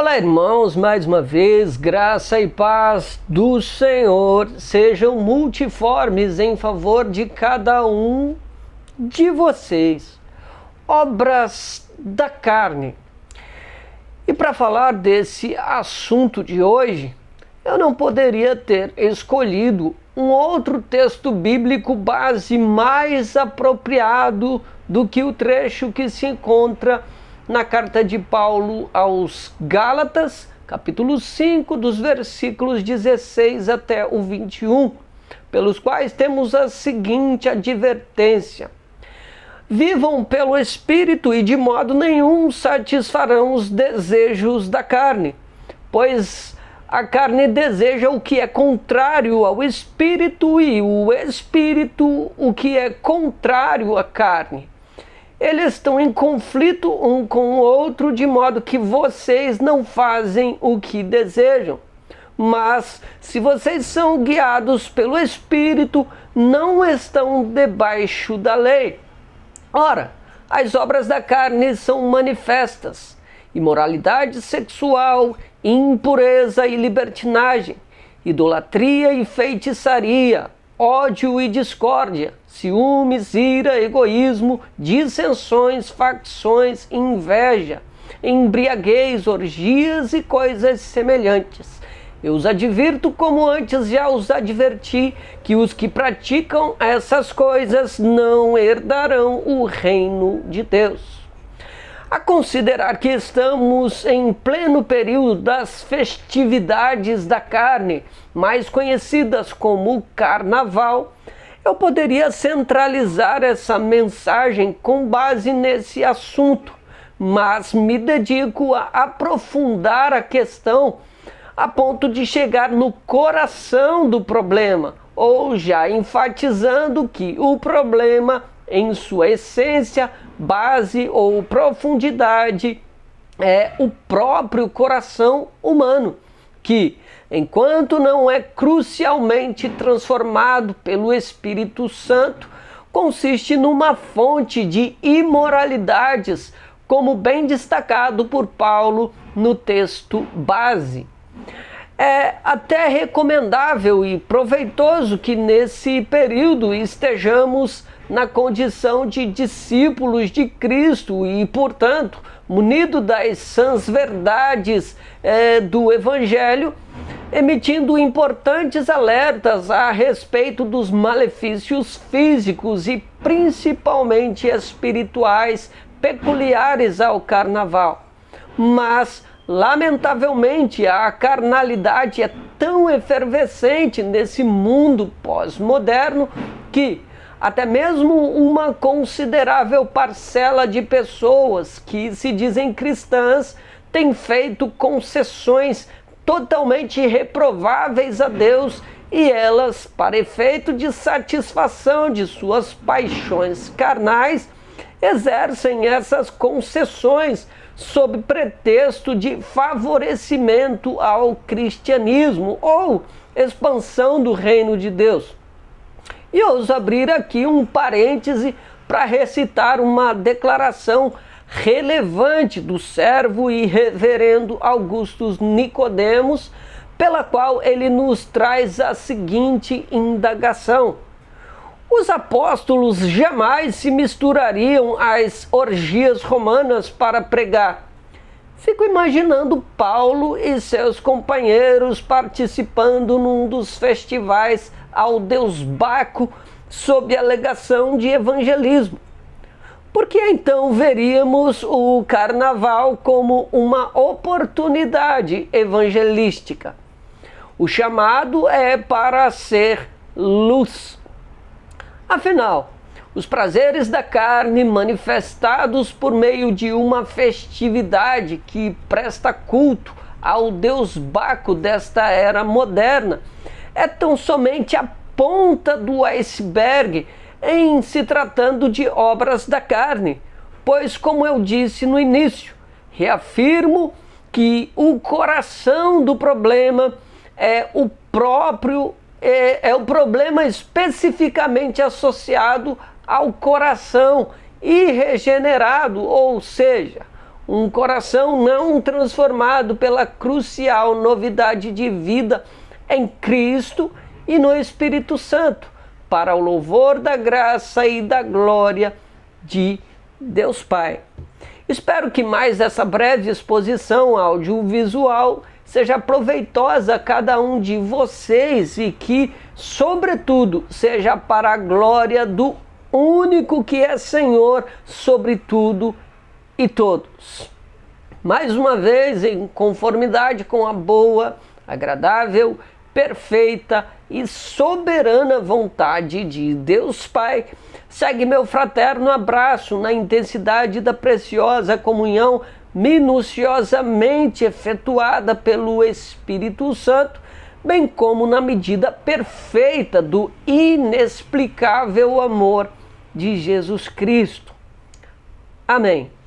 Olá, irmãos, mais uma vez, graça e paz do Senhor sejam multiformes em favor de cada um de vocês. Obras da carne. E para falar desse assunto de hoje, eu não poderia ter escolhido um outro texto bíblico base mais apropriado do que o trecho que se encontra na carta de Paulo aos Gálatas, capítulo 5, dos versículos 16 até o 21, pelos quais temos a seguinte advertência: vivam pelo Espírito e de modo nenhum satisfarão os desejos da carne, pois a carne deseja o que é contrário ao Espírito e o Espírito o que é contrário à carne. Eles estão em conflito um com o outro, de modo que vocês não fazem o que desejam. Mas, se vocês são guiados pelo Espírito, não estão debaixo da lei. Ora, as obras da carne são manifestas: imoralidade sexual, impureza e libertinagem, idolatria e feitiçaria, ódio e discórdia, ciúmes, ira, egoísmo, dissensões, facções, inveja, embriaguez, orgias e coisas semelhantes. Eu os advirto, como antes já os adverti, que os que praticam essas coisas não herdarão o reino de Deus. A considerar que estamos em pleno período das festividades da carne, mais conhecidas como Carnaval, eu poderia centralizar essa mensagem com base nesse assunto, mas me dedico a aprofundar a questão a ponto de chegar no coração do problema, ou já enfatizando que o problema, em sua essência, base ou profundidade, é o próprio coração humano, que, enquanto não é crucialmente transformado pelo Espírito Santo, consiste numa fonte de imoralidades, como bem destacado por Paulo no texto base. É até recomendável e proveitoso que nesse período estejamos na condição de discípulos de Cristo e, portanto, munido das sãs verdades do Evangelho, emitindo importantes alertas a respeito dos malefícios físicos e principalmente espirituais peculiares ao carnaval. Mas, lamentavelmente, a carnalidade é tão efervescente nesse mundo pós-moderno que até mesmo uma considerável parcela de pessoas que se dizem cristãs tem feito concessões totalmente reprováveis a Deus, e elas, para efeito de satisfação de suas paixões carnais, exercem essas concessões sob pretexto de favorecimento ao cristianismo ou expansão do reino de Deus. E ouso abrir aqui um parêntese para recitar uma declaração relevante do servo e reverendo Augustus Nicodemos, pela qual ele nos traz a seguinte indagação: os apóstolos jamais se misturariam às orgias romanas para pregar. Fico imaginando Paulo e seus companheiros participando num dos festivais ao deus Baco sob a alegação de evangelismo. Por que então veríamos o carnaval como uma oportunidade evangelística? O chamado é para ser luz. Afinal, os prazeres da carne manifestados por meio de uma festividade que presta culto ao deus Baco desta era moderna é tão somente a ponta do iceberg em se tratando de obras da carne, pois, como eu disse no início, reafirmo que o coração do problema é o problema especificamente associado ao coração irregenerado, ou seja, um coração não transformado pela crucial novidade de vida em Cristo e no Espírito Santo, para o louvor da graça e da glória de Deus Pai. Espero que mais essa breve exposição audiovisual seja proveitosa a cada um de vocês e que, sobretudo, seja para a glória do único que é Senhor sobre tudo e todos. Mais uma vez, em conformidade com a boa, agradável, perfeita e soberana vontade de Deus Pai, segue meu fraterno abraço na intensidade da preciosa comunhão minuciosamente efetuada pelo Espírito Santo, bem como na medida perfeita do inexplicável amor de Jesus Cristo. Amém.